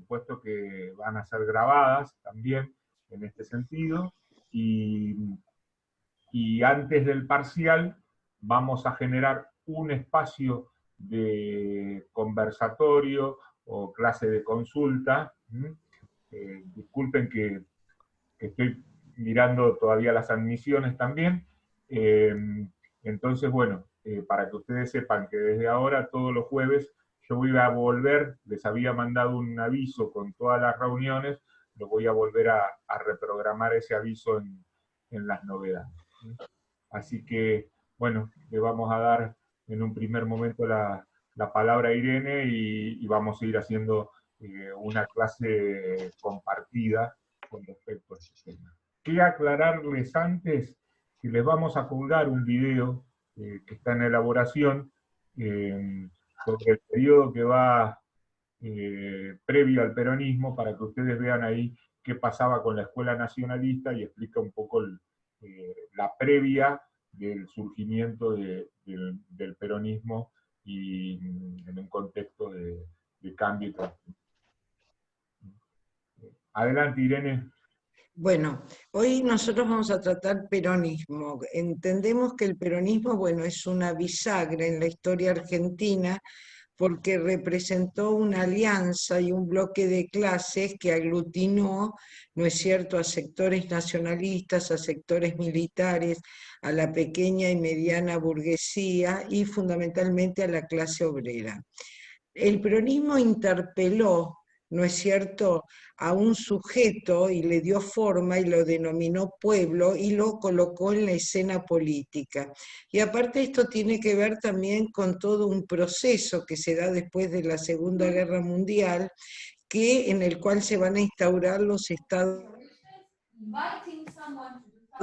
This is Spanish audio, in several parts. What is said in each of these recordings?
supuesto que van a ser grabadas también en este sentido, y antes del parcial vamos a generar un espacio de conversatorio o clase de consulta. Disculpen que estoy mirando todavía las admisiones también. Entonces, bueno, para que ustedes sepan que desde ahora, todos los jueves, yo voy a volver, les había mandado un aviso con todas las reuniones, lo voy a volver a reprogramar ese aviso en las novedades. Así que, bueno, le vamos a dar en un primer momento la palabra a Irene y vamos a ir haciendo una clase compartida con respecto a ese tema. Quería aclararles antes que les vamos a colgar un video que está en elaboración sobre el periodo que va previo al peronismo, para que ustedes vean ahí qué pasaba con la escuela nacionalista y explica un poco la previa del surgimiento del peronismo y en un contexto de cambio y transformación. Adelante, Irene. Bueno, hoy nosotros vamos a tratar peronismo. Entendemos que el peronismo, bueno, es una bisagra en la historia argentina porque representó una alianza y un bloque de clases que aglutinó, ¿no es cierto?, a sectores nacionalistas, a sectores militares, a la pequeña y mediana burguesía y fundamentalmente a la clase obrera. El peronismo interpeló, ¿no es cierto?, a un sujeto y le dio forma y lo denominó pueblo y lo colocó en la escena política. Y aparte esto tiene que ver también con todo un proceso que se da después de la Segunda Guerra Mundial, en el cual se van a instaurar los estados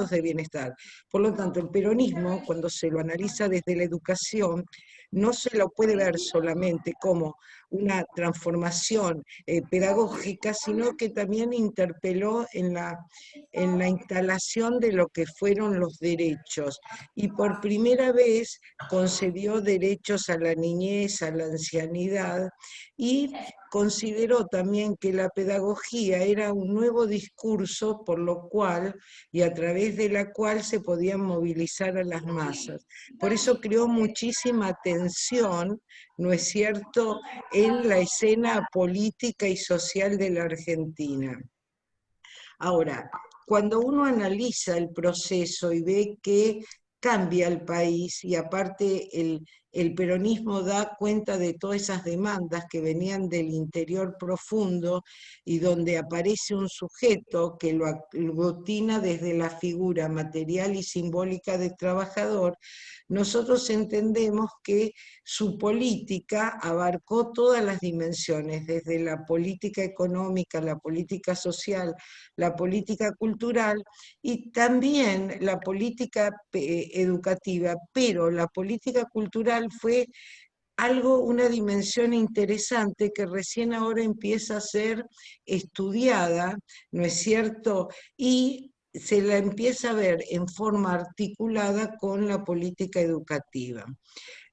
de bienestar. Por lo tanto, el peronismo, cuando se lo analiza desde la educación, no se lo puede ver solamente como una transformación pedagógica, sino que también interpeló en la instalación de lo que fueron los derechos. Y por primera vez concedió derechos a la niñez, a la ancianidad, y consideró también que la pedagogía era un nuevo discurso por lo cual y a través de la cual se podían movilizar a las masas. Por eso creó muchísima tensión, ¿no es cierto?, en la escena política y social de la Argentina. Ahora, cuando uno analiza el proceso y ve que cambia el país y aparte el peronismo da cuenta de todas esas demandas que venían del interior profundo y donde aparece un sujeto que lo aglutina desde la figura material y simbólica del trabajador, nosotros entendemos que su política abarcó todas las dimensiones, desde la política económica, la política social, la política cultural y también la política educativa, pero la política cultural fue una dimensión interesante que recién ahora empieza a ser estudiada, ¿no es cierto?, y se la empieza a ver en forma articulada con la política educativa.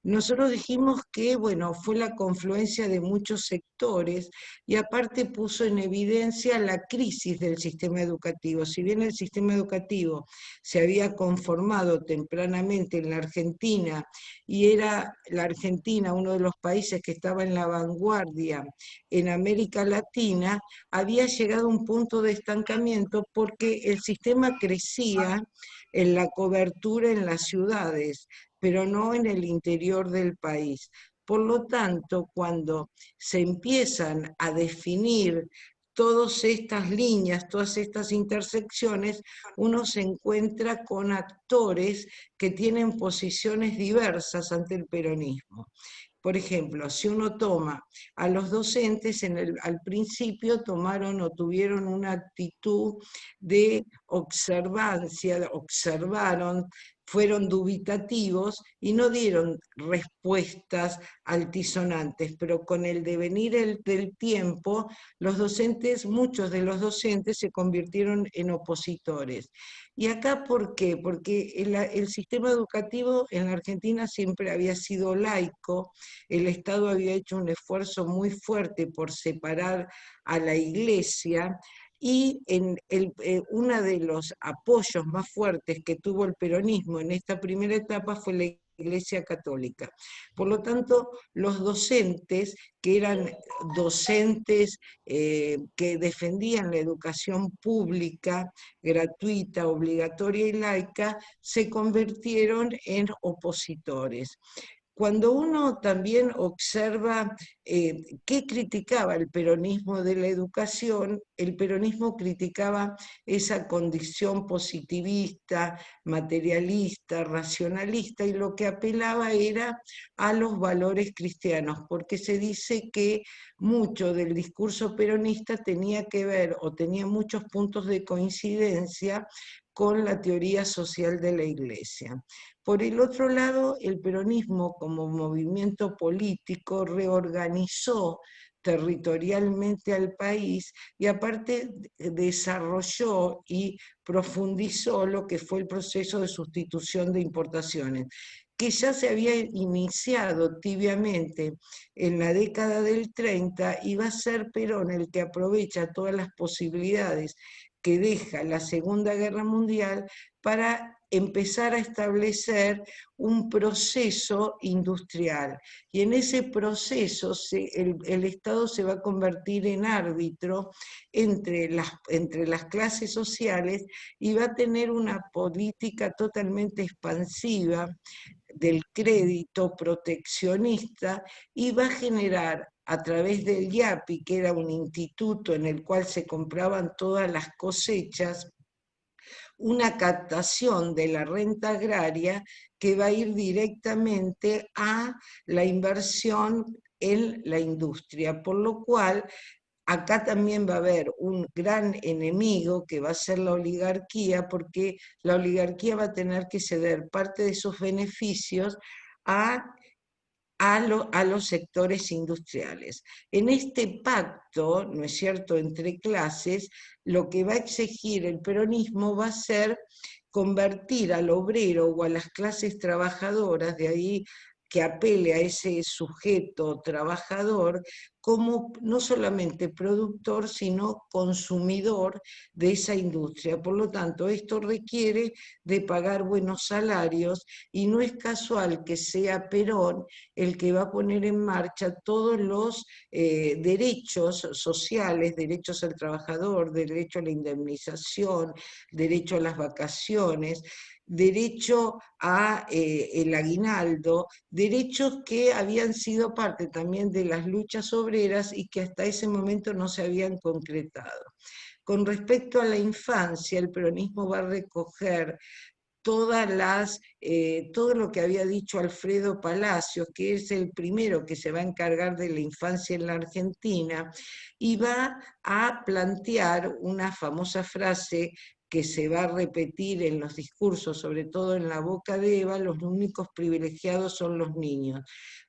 Nosotros dijimos que, bueno, fue la confluencia de muchos sectores y aparte puso en evidencia la crisis del sistema educativo. Si bien el sistema educativo se había conformado tempranamente en la Argentina y era la Argentina uno de los países que estaba en la vanguardia en América Latina, había llegado a un punto de estancamiento porque el sistema crecía en la cobertura en las ciudades, pero no en el interior del país. Por lo tanto, cuando se empiezan a definir todas estas líneas, todas estas intersecciones, uno se encuentra con actores que tienen posiciones diversas ante el peronismo. Por ejemplo, si uno toma a los docentes, al principio tomaron o tuvieron una actitud de observancia, observaron, fueron dubitativos y no dieron respuestas altisonantes, pero con el devenir del tiempo, muchos de los docentes se convirtieron en opositores. ¿Y acá por qué? Porque el sistema educativo en la Argentina siempre había sido laico, el Estado había hecho un esfuerzo muy fuerte por separar a la Iglesia, y uno de los apoyos más fuertes que tuvo el peronismo en esta primera etapa fue la Iglesia Católica. Por lo tanto, los docentes, que eran docentes que defendían la educación pública, gratuita, obligatoria y laica, se convirtieron en opositores. Cuando uno también observa qué criticaba el peronismo de la educación, el peronismo criticaba esa condición positivista, materialista, racionalista, y lo que apelaba era a los valores cristianos, porque se dice que mucho del discurso peronista tenía que ver o tenía muchos puntos de coincidencia con la teoría social de la Iglesia. Por el otro lado, el peronismo como movimiento político reorganizó territorialmente al país y aparte desarrolló y profundizó lo que fue el proceso de sustitución de importaciones, que ya se había iniciado tibiamente en la década del 30, y va a ser Perón el que aprovecha todas las posibilidades que deja la Segunda Guerra Mundial para empezar a establecer un proceso industrial. Y en ese proceso el Estado se va a convertir en árbitro entre las clases sociales y va a tener una política totalmente expansiva del crédito proteccionista, y va a generar a través del IAPI, que era un instituto en el cual se compraban todas las cosechas, una captación de la renta agraria que va a ir directamente a la inversión en la industria, por lo cual acá también va a haber un gran enemigo que va a ser la oligarquía, porque la oligarquía va a tener que ceder parte de sus beneficios a los sectores industriales. En este pacto, ¿no es cierto?, entre clases, lo que va a exigir el peronismo va a ser convertir al obrero o a las clases trabajadoras, de ahí que apele a ese sujeto trabajador, como no solamente productor, sino consumidor de esa industria. Por lo tanto, esto requiere de pagar buenos salarios, y no es casual que sea Perón el que va a poner en marcha todos los derechos sociales, derechos al trabajador, derecho a la indemnización, derecho a las vacaciones, derecho a el aguinaldo, derechos que habían sido parte también de las luchas obreras y que hasta ese momento no se habían concretado. Con respecto a la infancia, el peronismo va a recoger todo lo que había dicho Alfredo Palacios, que es el primero que se va a encargar de la infancia en la Argentina, y va a plantear una famosa frase que se va a repetir en los discursos, sobre todo en la boca de Eva: los únicos privilegiados son los niños.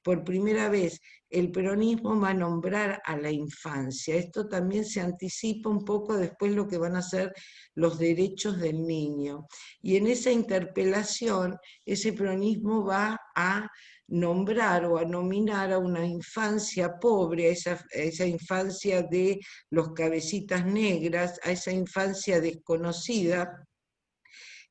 Por primera vez, el peronismo va a nombrar a la infancia. Esto también se anticipa un poco después lo que van a ser los derechos del niño. Y en esa interpelación, ese peronismo va a nombrar o a nominar a una infancia pobre, a esa infancia de los cabecitas negras, a esa infancia desconocida,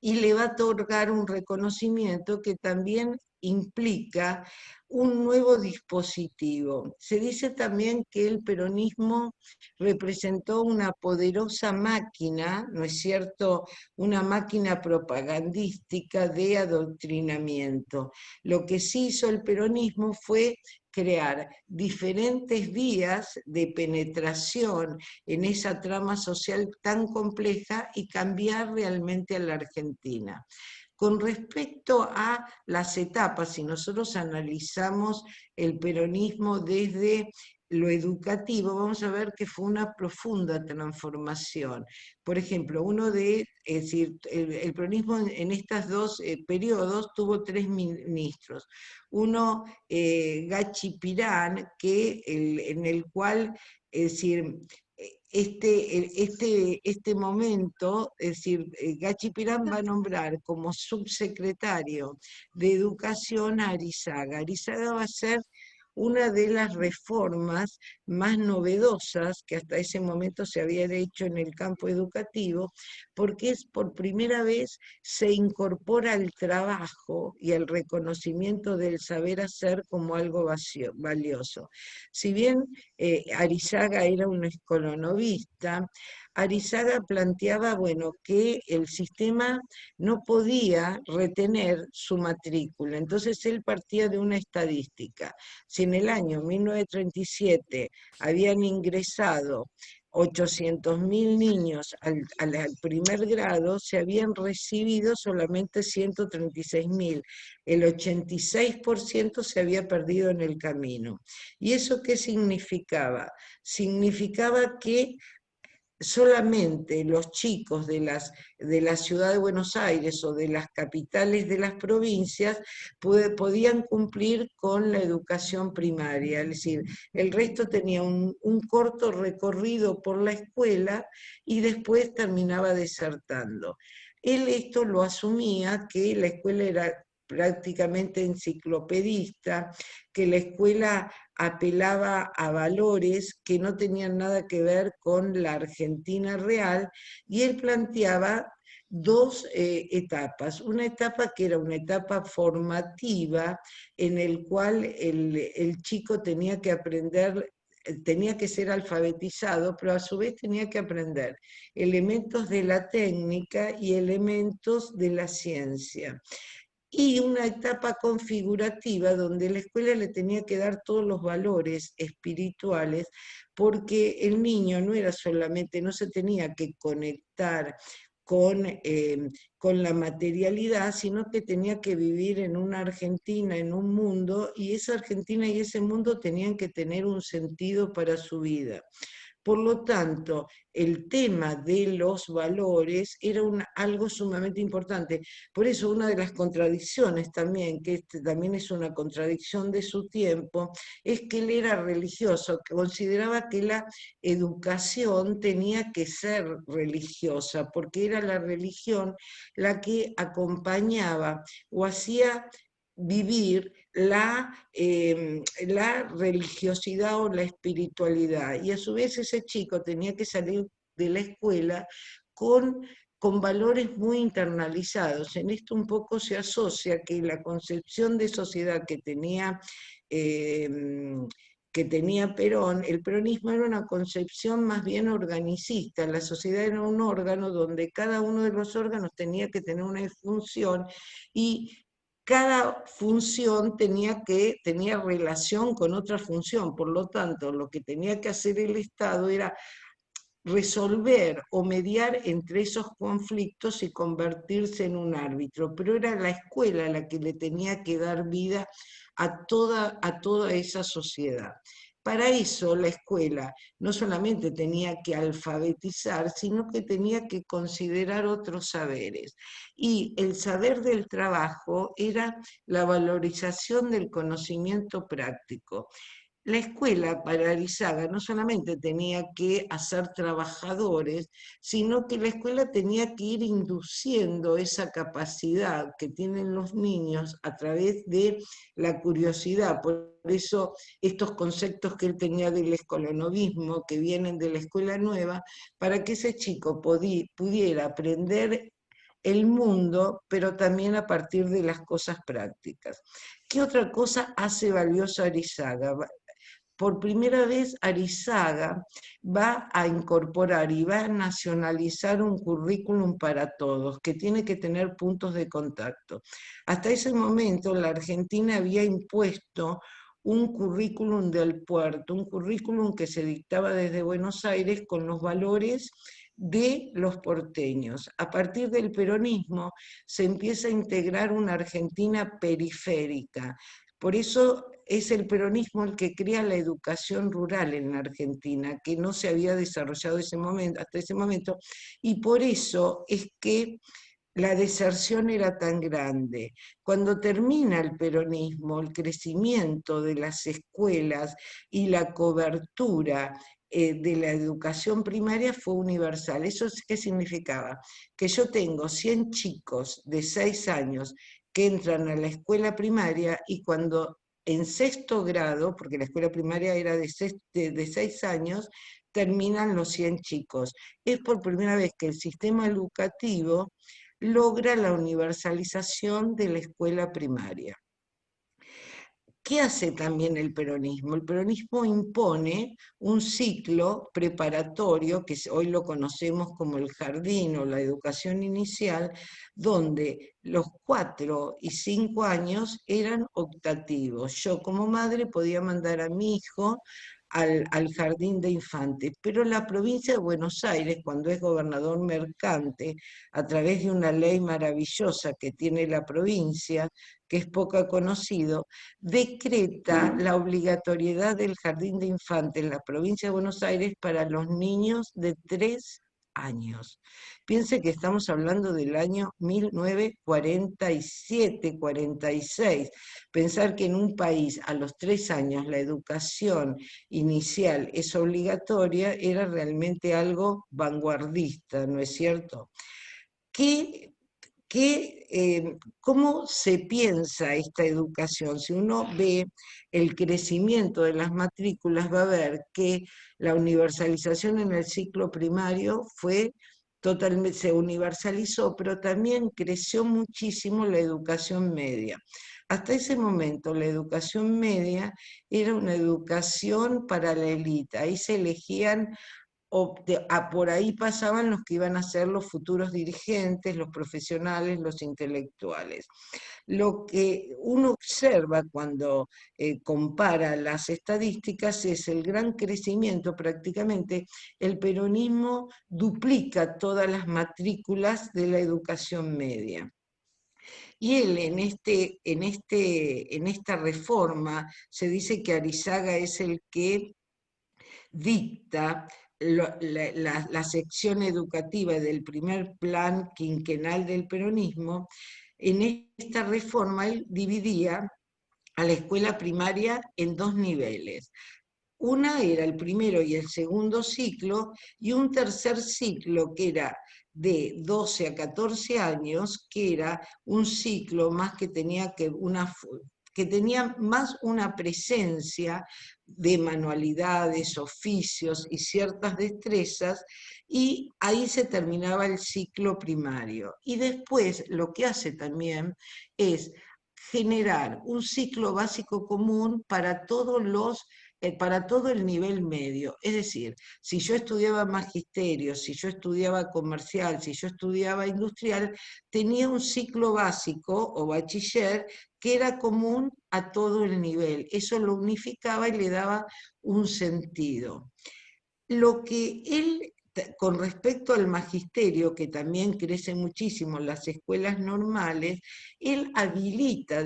y le va a otorgar un reconocimiento que también implica un nuevo dispositivo. Se dice también que el peronismo representó una poderosa máquina, ¿no es cierto?, una máquina propagandística de adoctrinamiento. Lo que sí hizo el peronismo fue crear diferentes vías de penetración en esa trama social tan compleja y cambiar realmente a la Argentina. Con respecto a las etapas, si nosotros analizamos el peronismo desde lo educativo, vamos a ver que fue una profunda transformación. Por ejemplo, es decir, el peronismo en estos dos periodos tuvo tres ministros. Uno, Gachi Pirán, en el cual, es decir, este momento, es decir, Gachi Pirán va a nombrar como subsecretario de Educación a Arizaga. Arizaga va a ser una de las reformas más novedosas que hasta ese momento se habían hecho en el campo educativo, porque es por primera vez se incorpora el trabajo y el reconocimiento del saber hacer como algo valioso. Si bien Arizaga era un escolonovista, Arizaga planteaba, bueno, que el sistema no podía retener su matrícula, entonces él partía de una estadística. Si en el año 1937 habían ingresado 800.000 niños al primer grado, se habían recibido solamente 136.000. El 86% se había perdido en el camino. ¿Y eso qué significaba? Significaba que solamente los chicos de la ciudad de Buenos Aires o de las capitales de las provincias podían cumplir con la educación primaria, es decir, el resto tenía un corto recorrido por la escuela y después terminaba desertando. Él esto lo asumía que la escuela era prácticamente enciclopedista, que la escuela apelaba a valores que no tenían nada que ver con la Argentina real, y él planteaba dos etapas. Una etapa que era una etapa formativa en el cual el chico tenía que aprender, tenía que ser alfabetizado, pero a su vez tenía que aprender elementos de la técnica y elementos de la ciencia, y una etapa configurativa donde la escuela le tenía que dar todos los valores espirituales, porque el niño no era solamente, no se tenía que conectar con la materialidad, sino que tenía que vivir en una Argentina, en un mundo, y esa Argentina y ese mundo tenían que tener un sentido para su vida. Por lo tanto, el tema de los valores era algo sumamente importante. Por eso una de las contradicciones también, que también es una contradicción de su tiempo, es que él era religioso, que consideraba que la educación tenía que ser religiosa, porque era la religión la que acompañaba o hacía vivir la religiosidad o la espiritualidad. Y a su vez ese chico tenía que salir de la escuela con valores muy internalizados. En esto un poco se asocia que la concepción de sociedad eh, que tenía Perón, el peronismo era una concepción más bien organicista. La sociedad era un órgano donde cada uno de los órganos tenía que tener una función, y cada función tenía relación con otra función. Por lo tanto, lo que tenía que hacer el Estado era resolver o mediar entre esos conflictos y convertirse en un árbitro, pero era la escuela la que le tenía que dar vida a toda esa sociedad. Para eso la escuela no solamente tenía que alfabetizar, sino que tenía que considerar otros saberes. Y el saber del trabajo era la valorización del conocimiento práctico. La escuela para Arizaga no solamente tenía que hacer trabajadores, sino que la escuela tenía que ir induciendo esa capacidad que tienen los niños a través de la curiosidad. Por eso estos conceptos que él tenía del escolanovismo, que vienen de la escuela nueva, para que ese chico pudiera aprender el mundo, pero también a partir de las cosas prácticas. ¿Qué otra cosa hace valioso a Arizaga? Por primera vez Arizaga va a incorporar y va a nacionalizar un currículum para todos, que tiene que tener puntos de contacto. Hasta ese momento la Argentina había impuesto un currículum del puerto, un currículum que se dictaba desde Buenos Aires con los valores de los porteños. A partir del peronismo se empieza a integrar una Argentina periférica, Por eso es el peronismo el que crea la educación rural en la Argentina, que no se había desarrollado hasta ese momento, y por eso es que la deserción era tan grande. Cuando termina el peronismo, el crecimiento de las escuelas y la cobertura de la educación primaria fue universal. ¿Eso qué significaba? Que yo tengo 100 chicos de 6 años que entran a la escuela primaria y cuando en sexto grado, porque la escuela primaria era de 6 años, terminan los 100 chicos. Es por primera vez que el sistema educativo logra la universalización de la escuela primaria. ¿Qué hace también el peronismo? El peronismo impone un ciclo preparatorio, que hoy lo conocemos como el jardín o la educación inicial, donde los 4 y 5 años eran optativos. Yo como madre podía mandar a mi hijo al jardín de infantes, pero la provincia de Buenos Aires, cuando es gobernador mercante, a través de una ley maravillosa que tiene la provincia, que es poco conocido, decreta la obligatoriedad del jardín de infantes en la provincia de Buenos Aires para los niños de 3 años. Piense que estamos hablando del año 1947, 46. Pensar que en un país a los 3 años la educación inicial es obligatoria era realmente algo vanguardista, ¿no es cierto? ¿Qué ¿Cómo se piensa esta educación? Si uno ve el crecimiento de las matrículas, va a ver que la universalización en el ciclo primario fue totalmente, se universalizó, pero también creció muchísimo la educación media. Hasta ese momento la educación media era una educación para la élite, ahí se elegían por ahí pasaban los que iban a ser los futuros dirigentes, los profesionales, los intelectuales. Lo que uno observa cuando compara las estadísticas es el gran crecimiento, prácticamente el peronismo duplica todas las matrículas de la educación media. Y él en esta reforma se dice que Arizaga es el que dicta la sección educativa del primer plan quinquenal del peronismo. En esta reforma él dividía a la escuela primaria en 2 niveles. Una era el primero y el segundo ciclo, y un tercer ciclo que era de 12 a 14 años, que era un ciclo más que tenía más una presencia de manualidades, oficios y ciertas destrezas, y ahí se terminaba el ciclo primario. Y después lo que hace también es generar un ciclo básico común para todo el nivel medio. Es decir, si yo estudiaba magisterio, si yo estudiaba comercial, si yo estudiaba industrial, tenía un ciclo básico o bachiller que era común a todo el nivel. Eso lo unificaba y le daba un sentido. Lo que él, con respecto al magisterio, que también crece muchísimo en las escuelas normales, él habilita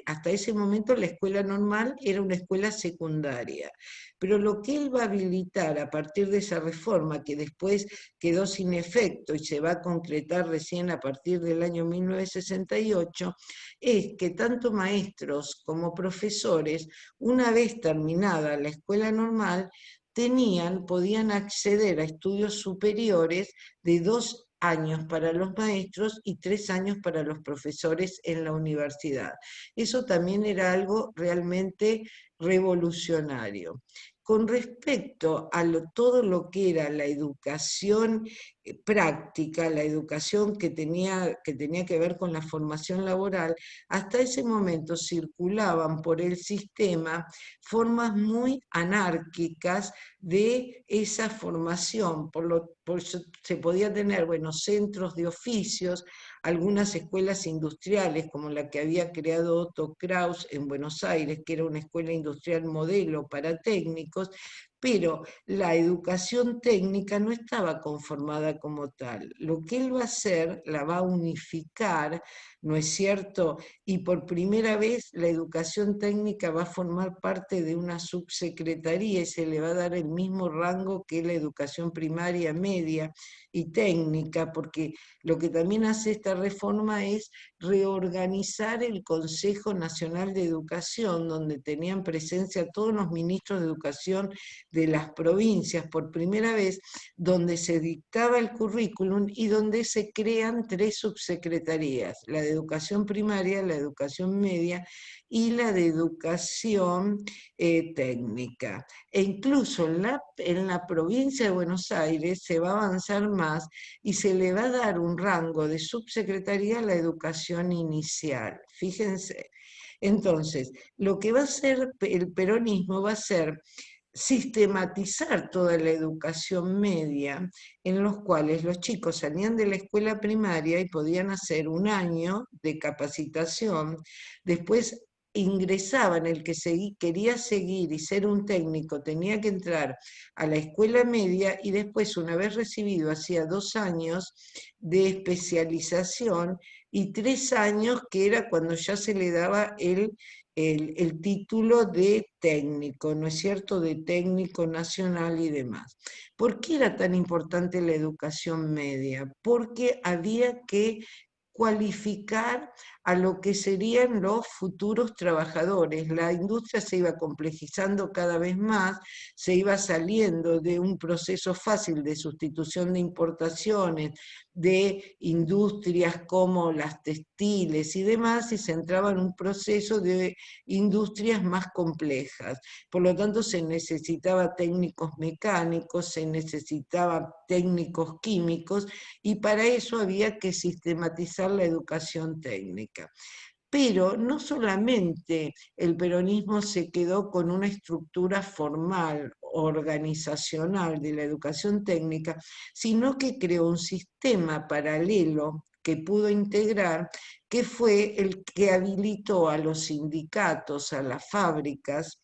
hasta ese momento la escuela normal era una escuela secundaria, pero lo que él va a habilitar a partir de esa reforma, que después quedó sin efecto y se va a concretar recién a partir del año 1968, es que tanto maestros como profesores, una vez terminada la escuela normal, podían acceder a estudios superiores de 2 años para los maestros y 3 años para los profesores en la universidad. Eso también era algo realmente revolucionario. Con respecto a todo lo que era la educación práctica, la educación que tenía que ver con la formación laboral, hasta ese momento circulaban por el sistema formas muy anárquicas de esa formación. Se podía tener, bueno, centros de oficios, algunas escuelas industriales, como la que había creado Otto Kraus en Buenos Aires, que era una escuela industrial modelo para técnicos, pero la educación técnica no estaba conformada como tal. Lo que él va a hacer, la va a unificar, ¿no es cierto? Y por primera vez la educación técnica va a formar parte de una subsecretaría y se le va a dar el mismo rango que la educación primaria, media y técnica, porque lo que también hace esta reforma es reorganizar el Consejo Nacional de Educación, donde tenían presencia todos los ministros de educación de las provincias por primera vez, donde se dictaba el currículum y donde se crean 3 subsecretarías, la de educación primaria, la de educación media y la de educación técnica. E incluso en la provincia de Buenos Aires se va a avanzar más y se le va a dar un rango de subsecretaría a la educación inicial. Fíjense. Entonces, lo que va a hacer el peronismo va a ser sistematizar toda la educación media, en los cuales los chicos salían de la escuela primaria y podían hacer un año de capacitación, después ingresaban, el que quería seguir y ser un técnico tenía que entrar a la escuela media y después, una vez recibido, hacía 2 años de especialización y 3 años que era cuando ya se le daba el título de técnico, ¿no es cierto?, de técnico nacional y demás. ¿Por qué era tan importante la educación media? Porque había que cualificar a lo que serían los futuros trabajadores. La industria se iba complejizando cada vez más, se iba saliendo de un proceso fácil de sustitución de importaciones, de industrias como las textiles y demás, y se entraba en un proceso de industrias más complejas. Por lo tanto, se necesitaba técnicos mecánicos, se necesitaba técnicos químicos, y para eso había que sistematizar la educación técnica. Pero no solamente el peronismo se quedó con una estructura formal, organizacional de la educación técnica, sino que creó un sistema paralelo que pudo integrar, que fue el que habilitó a los sindicatos, a las fábricas,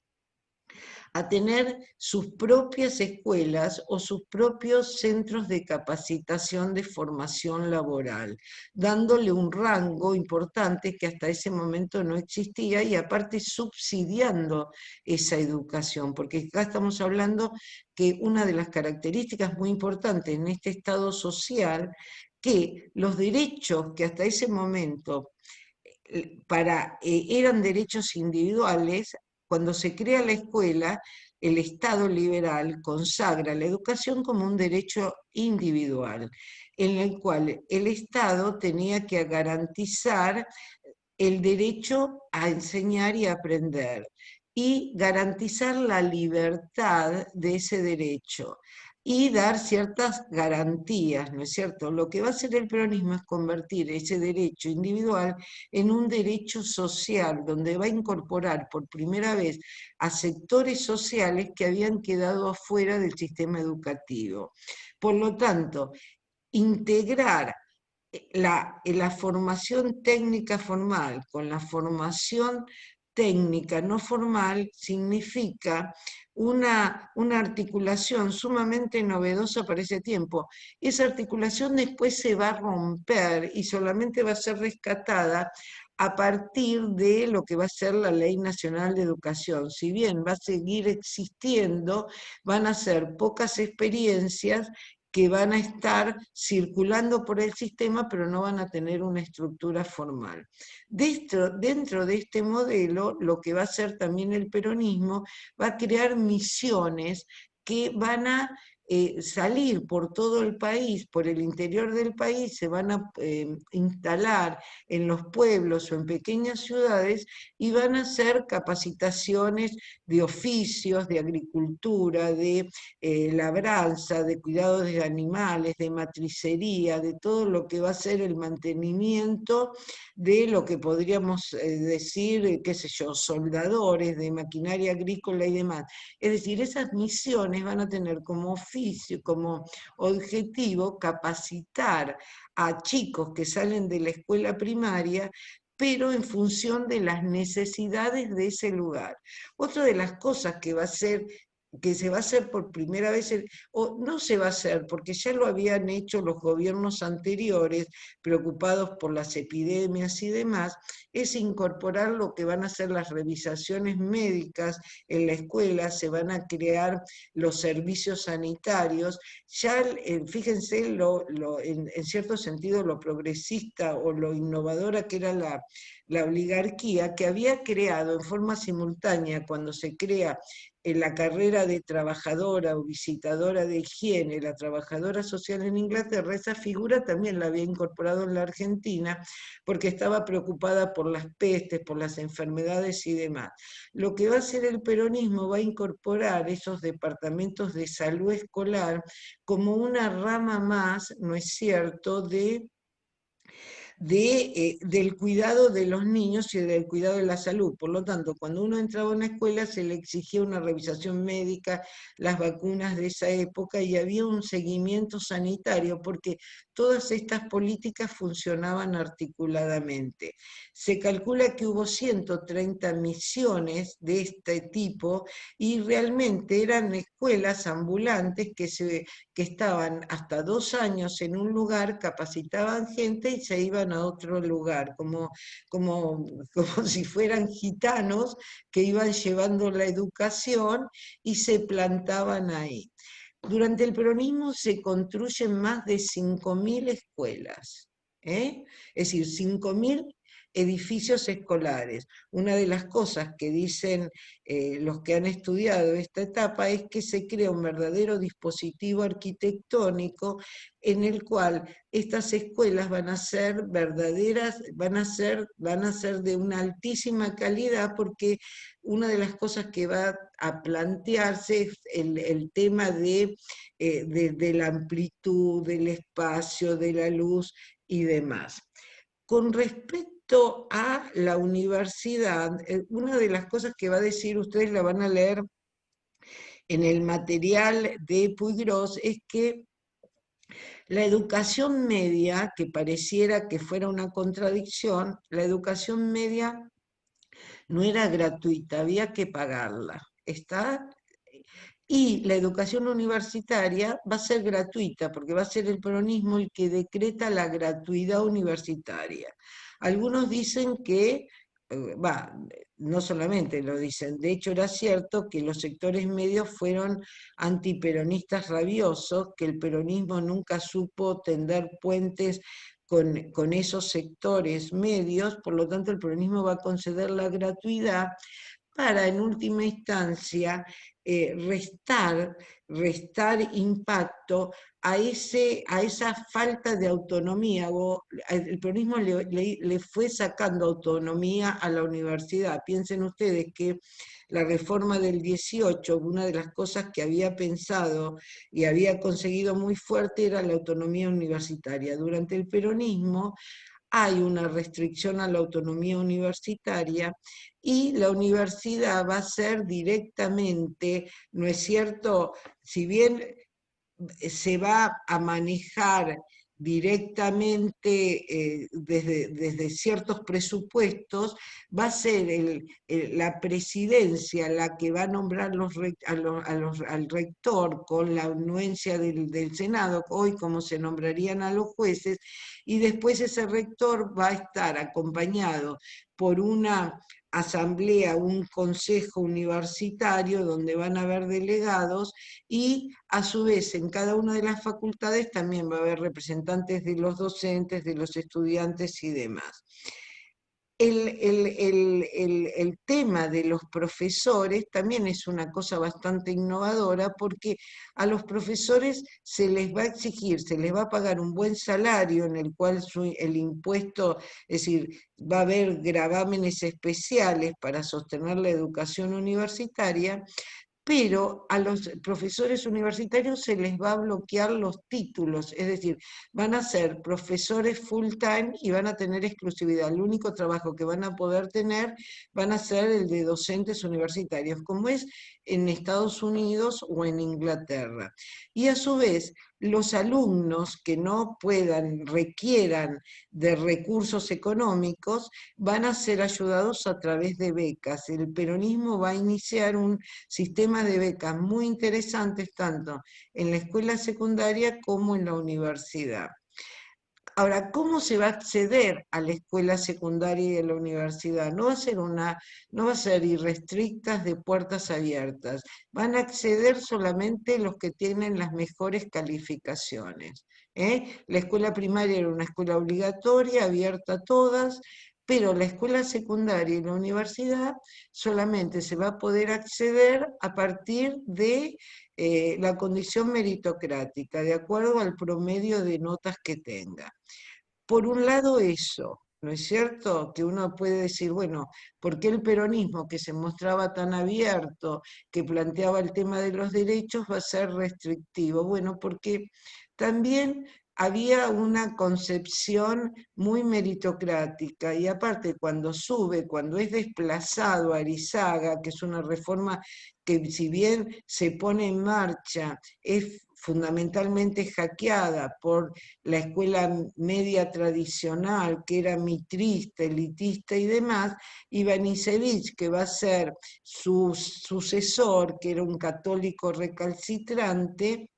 a tener sus propias escuelas o sus propios centros de capacitación de formación laboral, dándole un rango importante que hasta ese momento no existía y aparte subsidiando esa educación, porque acá estamos hablando que una de las características muy importantes en este Estado social, que los derechos que hasta ese momento eran derechos individuales, cuando se crea la escuela, el Estado liberal consagra la educación como un derecho individual, en el cual el Estado tenía que garantizar el derecho a enseñar y aprender y garantizar la libertad de ese derecho y dar ciertas garantías, ¿no es cierto? Lo que va a hacer el peronismo es convertir ese derecho individual en un derecho social, donde va a incorporar por primera vez a sectores sociales que habían quedado afuera del sistema educativo. Por lo tanto, integrar la formación técnica formal con la formación técnica no formal significa una articulación sumamente novedosa para ese tiempo. Esa articulación después se va a romper y solamente va a ser rescatada a partir de lo que va a ser la Ley Nacional de Educación. Si bien va a seguir existiendo, van a ser pocas experiencias que van a estar circulando por el sistema, pero no van a tener una estructura formal. Dentro de este modelo, lo que va a hacer también el peronismo, va a crear misiones que van a salir por todo el país, por el interior del país, se van a instalar en los pueblos o en pequeñas ciudades y van a hacer capacitaciones de oficios, de agricultura, de labranza, de cuidado de animales, de matricería, de todo lo que va a ser el mantenimiento de lo que podríamos decir, qué sé yo, soldadores, de maquinaria agrícola y demás. Es decir, esas misiones van a tener como oficio, como objetivo, capacitar a chicos que salen de la escuela primaria, pero en función de las necesidades de ese lugar. Otra de las cosas que va a ser que se va a hacer por primera vez, o no se va a hacer, porque ya lo habían hecho los gobiernos anteriores, preocupados por las epidemias y demás, es incorporar lo que van a ser las revisaciones médicas en la escuela, se van a crear los servicios sanitarios. Ya, fíjense, en cierto sentido, lo progresista o lo innovadora que era la oligarquía, que había creado en forma simultánea, cuando se crea en la carrera de trabajadora o visitadora de higiene, la trabajadora social en Inglaterra, esa figura también la había incorporado en la Argentina, porque estaba preocupada por las pestes, por las enfermedades y demás. Lo que va a hacer el peronismo va a incorporar esos departamentos de salud escolar como una rama más, ¿no es cierto?, del cuidado de los niños y del cuidado de la salud. Por lo tanto, cuando uno entraba a una escuela se le exigía una revisación médica, las vacunas de esa época, y había un seguimiento sanitario, porque todas estas políticas funcionaban articuladamente. Se calcula que hubo 130 misiones de este tipo, y realmente eran escuelas ambulantes que estaban hasta 2 años en un lugar, capacitaban gente y se iban a otro lugar, como si fueran gitanos que iban llevando la educación y se plantaban ahí. Durante el peronismo se construyen más de 5.000 escuelas, ¿eh? Es decir, 5.000 edificios escolares. Una de las cosas que dicen los que han estudiado esta etapa es que se crea un verdadero dispositivo arquitectónico en el cual estas escuelas van a ser verdaderas, van a ser de una altísima calidad, porque una de las cosas que va a plantearse es el tema de la amplitud, del espacio, de la luz y demás. Con respecto a la universidad, una de las cosas que va a decir, ustedes la van a leer en el material de Puigros, es que la educación media, que pareciera que fuera una contradicción, la educación media no era gratuita, había que pagarla. ¿Está? Y la educación universitaria va a ser gratuita, porque va a ser el peronismo el que decreta la gratuidad universitaria. Algunos dicen que, no solamente lo dicen, de hecho era cierto que los sectores medios fueron antiperonistas rabiosos, que el peronismo nunca supo tender puentes con esos sectores medios, por lo tanto el peronismo va a conceder la gratuidad para, en última instancia, restar impacto a esa falta de autonomía. El peronismo le fue sacando autonomía a la universidad. Piensen ustedes que la reforma del 18, una de las cosas que había pensado y había conseguido muy fuerte era la autonomía universitaria. Durante el peronismo hay una restricción a la autonomía universitaria, y la universidad va a ser directamente, ¿no es cierto? Si bien se va a manejar directamente desde ciertos presupuestos, va a ser la presidencia la que va a nombrar al rector con la anuencia del Senado, hoy como se nombrarían a los jueces, y después ese rector va a estar acompañado por una asamblea, un consejo universitario donde van a haber delegados, y a su vez en cada una de las facultades también va a haber representantes de los docentes, de los estudiantes y demás. El tema de los profesores también es una cosa bastante innovadora, porque a los profesores se les va a exigir, se les va a pagar un buen salario en el cual el impuesto, es decir, va a haber gravámenes especiales para sostener la educación universitaria, pero a los profesores universitarios se les va a bloquear los títulos, es decir, van a ser profesores full time y van a tener exclusividad. El único trabajo que van a poder tener van a ser el de docentes universitarios, como es en Estados Unidos o en Inglaterra. Y a su vez, los alumnos que no puedan, requieran de recursos económicos, van a ser ayudados a través de becas. El peronismo va a iniciar un sistema de becas muy interesantes tanto en la escuela secundaria como en la universidad. Ahora, ¿cómo se va a acceder a la escuela secundaria y a la universidad? No va a ser irrestrictas de puertas abiertas. Van a acceder solamente los que tienen las mejores calificaciones. La escuela primaria era una escuela obligatoria, abierta a todas, pero la escuela secundaria y la universidad solamente se va a poder acceder a partir de la condición meritocrática, de acuerdo al promedio de notas que tenga. Por un lado eso, ¿no es cierto? Que uno puede decir, bueno, ¿por qué el peronismo que se mostraba tan abierto, que planteaba el tema de los derechos, va a ser restrictivo? Bueno, porque también había una concepción muy meritocrática y aparte cuando es desplazado a Arizaga, que es una reforma que si bien se pone en marcha, es fundamentalmente hackeada por la escuela media tradicional, que era mitrista, elitista y demás, Ivanišević, que va a ser su sucesor, que era un católico recalcitrante,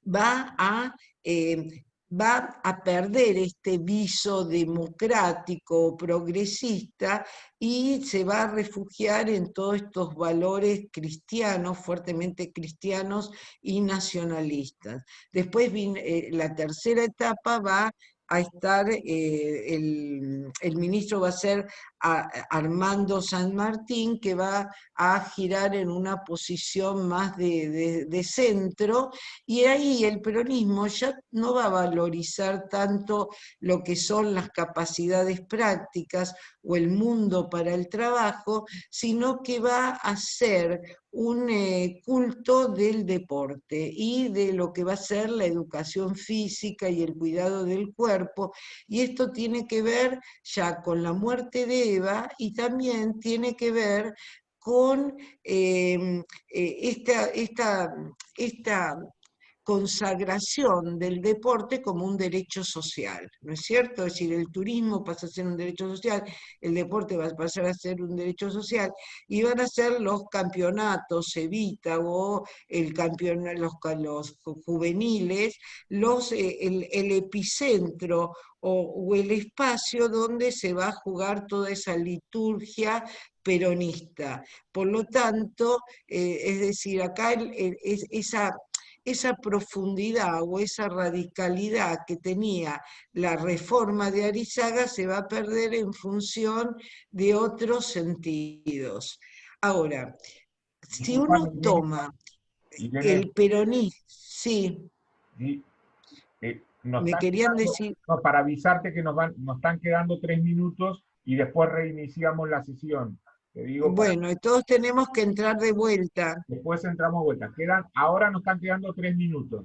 va a, va a perder este viso democrático, progresista, y se va a refugiar en todos estos valores cristianos, fuertemente cristianos y nacionalistas. Después la tercera etapa va a estar, el ministro va a ser Armando San Martín, que va a girar en una posición más de centro, y ahí el peronismo ya no va a valorizar tanto lo que son las capacidades prácticas o el mundo para el trabajo, sino que va a hacer un culto del deporte y de lo que va a ser la educación física y el cuidado del cuerpo. Y esto tiene que ver ya con la muerte de Eva y también tiene que ver con esta consagración del deporte como un derecho social, ¿no es cierto? Es decir, el turismo pasa a ser un derecho social, el deporte va a pasar a ser un derecho social, y van a ser los campeonatos Evita o los juveniles, el epicentro o el espacio donde se va a jugar toda esa liturgia peronista. Por lo tanto, es decir, acá esa profundidad o esa radicalidad que tenía la reforma de Arizaga se va a perder en función de otros sentidos. Ahora, si Disculpame, uno Irene, toma Irene, el peronismo, sí, y, nos me están querían quedando, decir, no, para avisarte que nos están quedando 3 minutos y después reiniciamos la sesión. Te digo, bueno, y todos tenemos que entrar de vuelta. después entramos de vuelta. Ahora nos están quedando 3 minutos.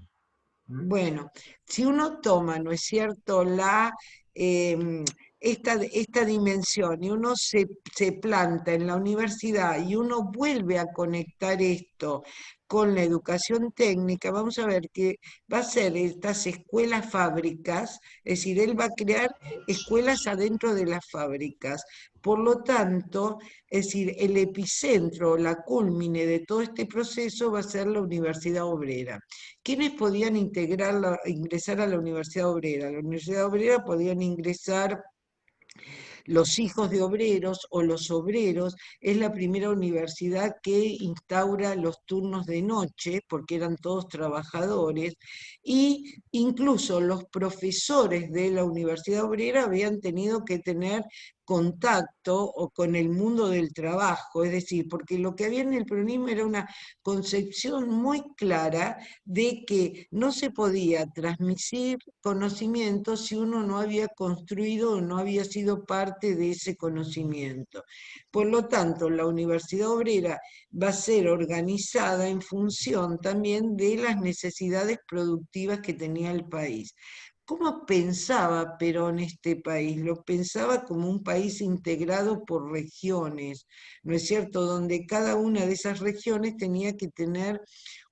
¿Mm? Bueno, si uno toma, ¿no es cierto?, em, esta dimensión y uno se planta en la universidad y uno vuelve a conectar esto con la educación técnica, vamos a ver que va a ser estas escuelas fábricas, es decir, él va a crear escuelas adentro de las fábricas. Por lo tanto, es decir, el epicentro, la cúlmine de todo este proceso va a ser la Universidad Obrera. ¿Quiénes podían ingresar a la Universidad Obrera? A la Universidad Obrera podían ingresar los hijos de obreros o los obreros. Es la primera universidad que instaura los turnos de noche, porque eran todos trabajadores, y incluso los profesores de la Universidad Obrera habían tenido que tener contacto o con el mundo del trabajo, es decir, porque lo que había en el peronismo era una concepción muy clara de que no se podía transmitir conocimiento si uno no había construido o no había sido parte de ese conocimiento. Por lo tanto, la Universidad Obrera va a ser organizada en función también de las necesidades productivas que tenía el país. ¿Cómo pensaba Perón este país? Lo pensaba como un país integrado por regiones, ¿no es cierto? Donde cada una de esas regiones tenía que tener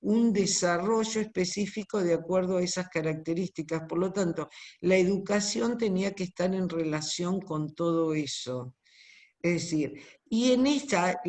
un desarrollo específico de acuerdo a esas características. Por lo tanto, la educación tenía que estar en relación con todo eso. Es decir, y en esta,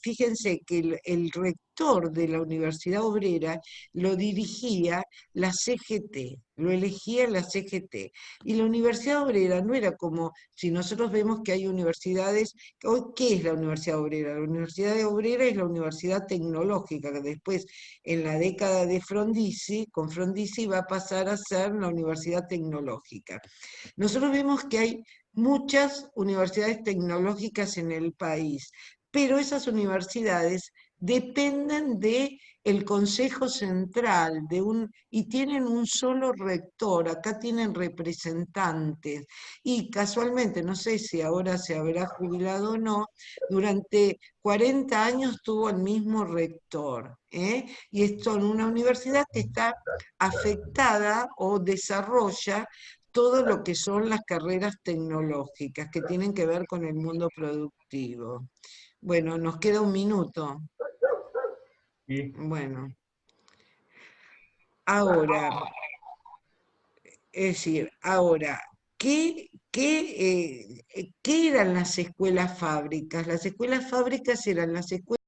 fíjense que el rector de la Universidad Obrera lo dirigía la CGT, lo elegía la CGT. Y la Universidad Obrera no era como si nosotros vemos que hay universidades, hoy, ¿qué es la Universidad Obrera? La Universidad Obrera es la universidad tecnológica, que después en la década de Frondizi, con Frondizi va a pasar a ser la Universidad Tecnológica. Nosotros vemos que hay muchas universidades tecnológicas en el país, pero esas universidades dependen de el Consejo Central y tienen un solo rector, acá tienen representantes y casualmente, no sé si ahora se habrá jubilado o no, durante 40 años tuvo el mismo rector, ¿eh? Y esto en una universidad que está afectada o desarrolla todo lo que son las carreras tecnológicas que tienen que ver con el mundo productivo. Bueno, nos queda un minuto. Y Bueno, ahora, es decir, ahora, ¿qué eran las escuelas fábricas? Las escuelas fábricas eran las escuelas